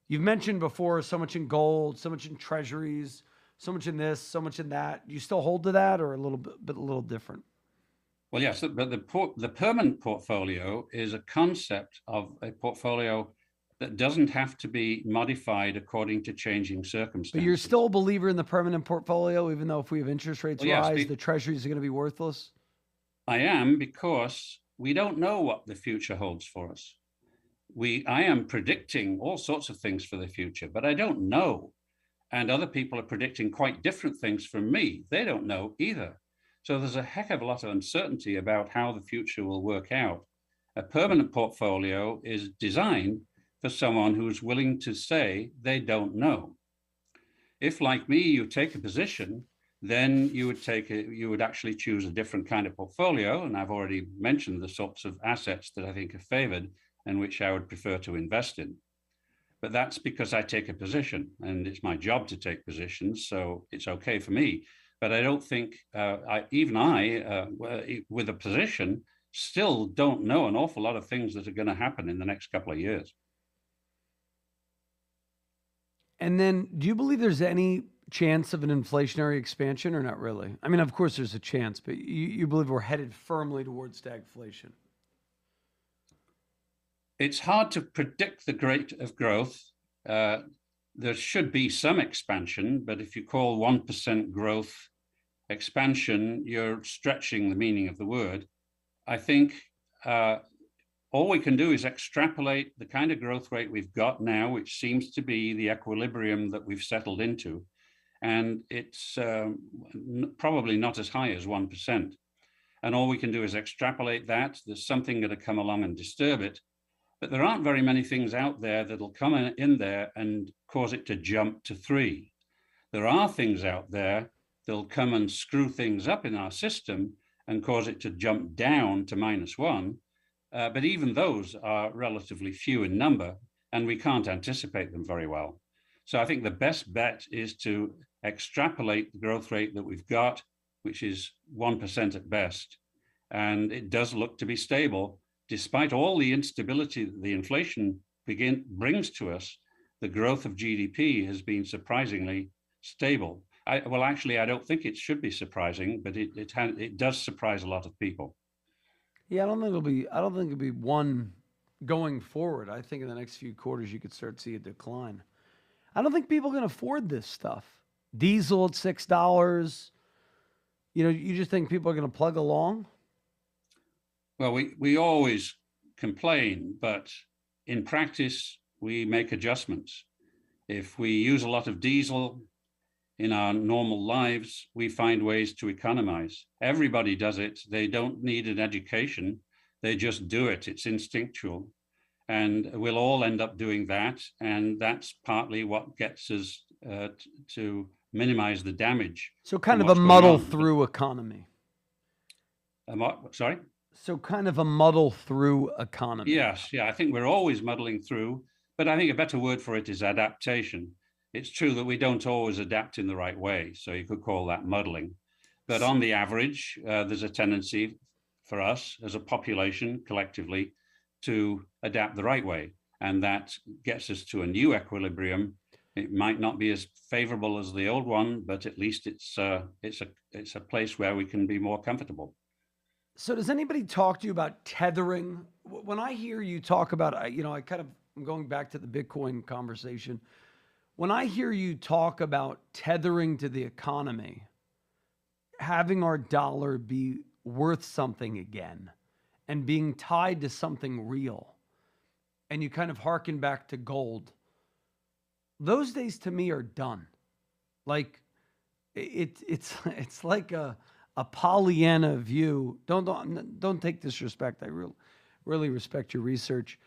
Speaker 1: You've mentioned before so much in gold, so much in treasuries, so much in this, so much in that. Do you still hold to that, or a little different?
Speaker 2: Well, yes, but the permanent portfolio is a concept of a portfolio that doesn't have to be modified according to changing circumstances.
Speaker 1: But you're still a believer in the permanent portfolio, even though if we have interest rates rise, the treasuries are going to be worthless?
Speaker 2: I am, because we don't know what the future holds for us. I am predicting all sorts of things for the future, but I don't know. And other people are predicting quite different things from me. They don't know either. So there's a heck of a lot of uncertainty about how the future will work out. A permanent portfolio is designed for someone who's willing to say they don't know. If, like me, you take a position, then you would actually choose a different kind of portfolio. And I've already mentioned the sorts of assets that I think are favored and which I would prefer to invest in. But that's because I take a position, and it's my job to take positions, so it's okay for me. But I don't think, with a position, still don't know an awful lot of things that are going to happen in the next couple of years.
Speaker 1: And then, do you believe there's any chance of an inflationary expansion, or not really? I mean, of course there's a chance, but you believe we're headed firmly towards stagflation?
Speaker 2: It's hard to predict the rate of growth. There should be some expansion, but if you call 1% growth expansion, you're stretching the meaning of the word. I think all we can do is extrapolate the kind of growth rate we've got now, which seems to be the equilibrium that we've settled into. And it's probably not as high as 1%. And all we can do is extrapolate that. There's something going to come along and disturb it. But there aren't very many things out there that'll come in there and cause it to jump to 3. There are things out there that'll come and screw things up in our system and cause it to jump down to -1. But even those are relatively few in number, and we can't anticipate them very well. So I think the best bet is to extrapolate the growth rate that we've got, which is 1% at best. And it does look to be stable. Despite all the instability that the inflation brings to us, the growth of GDP has been surprisingly stable. I don't think it should be surprising, but it does surprise a lot of people.
Speaker 1: Yeah, I don't think it'll be one going forward. I think in the next few quarters you could start to see a decline. I don't think people can afford this stuff. Diesel at $6. You just think people are going to plug along?
Speaker 2: Well, we always complain, but in practice, we make adjustments. If we use a lot of diesel in our normal lives, we find ways to economize. Everybody does it. They don't need an education. They just do it. It's instinctual. And we'll all end up doing that. And that's partly what gets us to minimize the damage.
Speaker 1: So kind of a muddle through economy.
Speaker 2: Sorry?
Speaker 1: So kind of a muddle through economy.
Speaker 2: Yes, yeah, I think we're always muddling through, but I think a better word for it is adaptation. It's true that we don't always adapt in the right way, so you could call that muddling. But on the average, there's a tendency for us as a population collectively to adapt the right way, and that gets us to a new equilibrium. It might not be as favorable as the old one, but at least it's a place where we can be more comfortable.
Speaker 1: So does anybody talk to you about tethering? When I hear you talk about, I'm going back to the Bitcoin conversation. When I hear you talk about tethering to the economy, having our dollar be worth something again and being tied to something real, and you kind of hearken back to gold, those days to me are done. Like it's like a a Pollyanna view. Don't take disrespect. I really respect your research.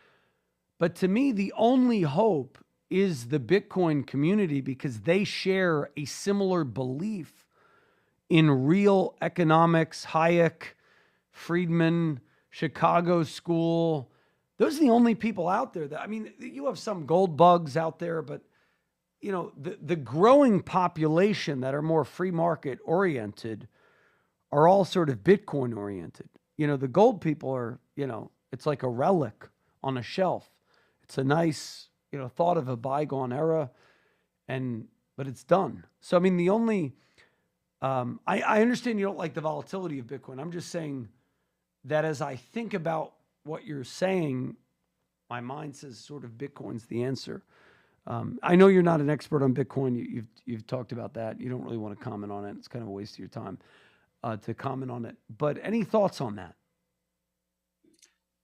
Speaker 1: But to me, the only hope is the Bitcoin community because they share a similar belief in real economics, Hayek, Friedman, Chicago School. Those are the only people out there that, I mean, you have some gold bugs out there, but you know, the growing population that are more free market oriented are all sort of Bitcoin oriented. You know, the gold people are, you know, it's like a relic on a shelf. It's a nice, you know, thought of a bygone era, but it's done. So, I mean, the only, I understand you don't like the volatility of Bitcoin. I'm just saying that as I think about what you're saying, my mind says sort of Bitcoin's the answer. I know you're not an expert on Bitcoin. You've talked about that. You don't really want to comment on it. It's kind of a waste of your time to comment on it. But any thoughts on that?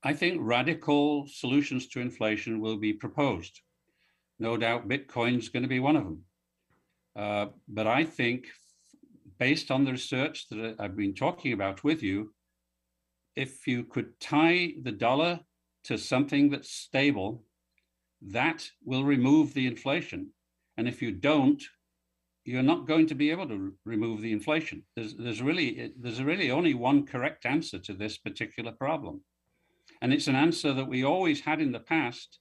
Speaker 2: I think radical solutions to inflation will be proposed. No doubt Bitcoin's going to be one of them. But I think based on the research that I've been talking about with you, if you could tie the dollar to something that's stable, that will remove the inflation. And if you don't, you're not going to be able to remove the inflation. There's really only one correct answer to this particular problem. And it's an answer that we always had in the past.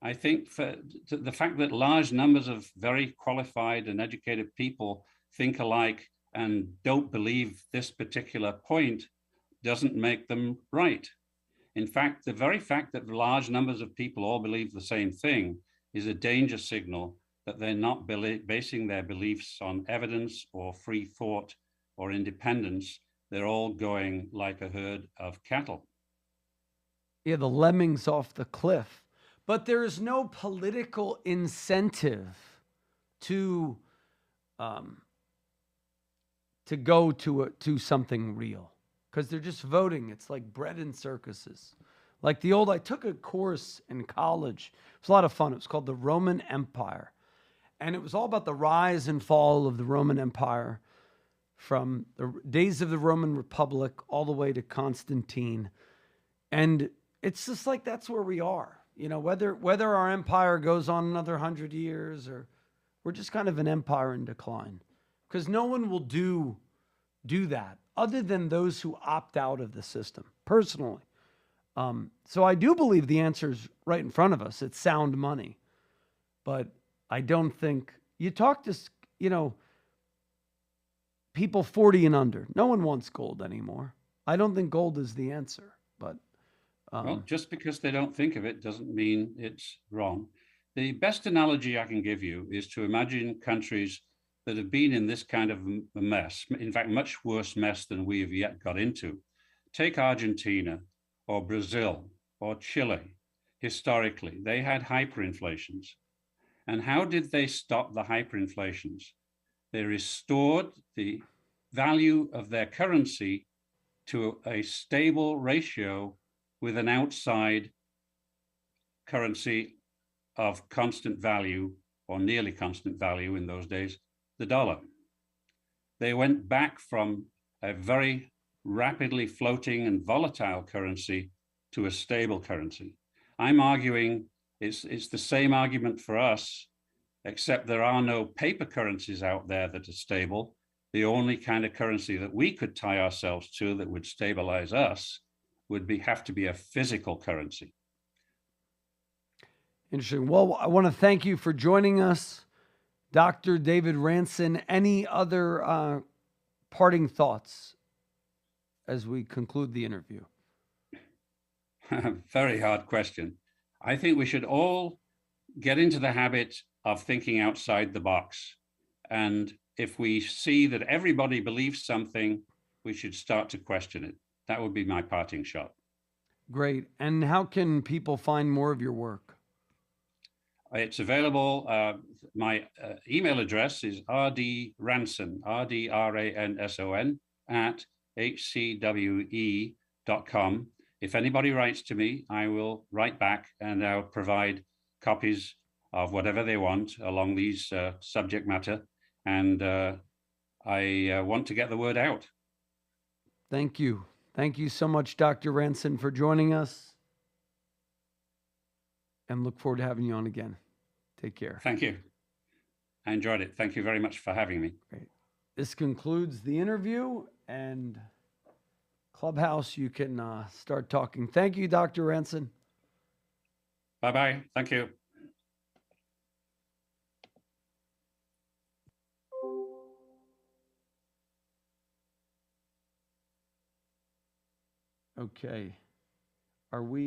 Speaker 2: I think for the fact that large numbers of very qualified and educated people think alike and don't believe this particular point doesn't make them right. In fact, the very fact that large numbers of people all believe the same thing is a danger signal that they're not basing their beliefs on evidence or free thought or independence. They're all going like a herd of cattle.
Speaker 1: Yeah, the lemmings off the cliff. But there is no political incentive to go to something real because they're just voting. It's like bread and circuses. Like I took a course in college. It was a lot of fun. It was called the Roman Empire. And it was all about the rise and fall of the Roman Empire from the days of the Roman Republic all the way to Constantine. And it's just like, that's where we are. You know, whether our empire goes on another 100 years or we're just kind of an empire in decline because no one will do that other than those who opt out of the system personally. So I do believe the answer is right in front of us. It's sound money, but I don't think you talk to, you know, people 40 and under. No one wants gold anymore. I don't think gold is the answer, but
Speaker 2: well, just because they don't think of it doesn't mean it's wrong. The best analogy I can give you is to imagine countries that have been in this kind of a mess, in fact, much worse mess than we have yet got into. Take Argentina or Brazil or Chile. Historically, they had hyperinflations. And how did they stop the hyperinflations? They restored the value of their currency to a stable ratio with an outside currency of constant value or nearly constant value in those days, the dollar. They went back from a very rapidly floating and volatile currency to a stable currency. I'm arguing it's the same argument for us, except there are no paper currencies out there that are stable. The only kind of currency that we could tie ourselves to that would stabilize us would have to be a physical currency.
Speaker 1: Interesting. Well, I want to thank you for joining us, Dr. David Ranson. Any other parting thoughts as we conclude the interview?
Speaker 2: Very hard question. I think we should all get into the habit of thinking outside the box. And if we see that everybody believes something, we should start to question it. That would be my parting shot.
Speaker 1: Great. And how can people find more of your work?
Speaker 2: It's available. My email address is rdranson, RDRANSON, at HCWE.com. If anybody writes to me, I will write back and I'll provide copies of whatever they want along these subject matter. And I want to get the word out.
Speaker 1: Thank you. Thank you so much, Dr. Ranson, for joining us. And look forward to having you on again. Take care.
Speaker 2: Thank you. I enjoyed it. Thank you very much for having me.
Speaker 1: Great. This concludes the interview, and Clubhouse, you can start talking. Thank you, Dr. Ranson.
Speaker 2: Bye-bye. Thank you.
Speaker 1: Okay. Are we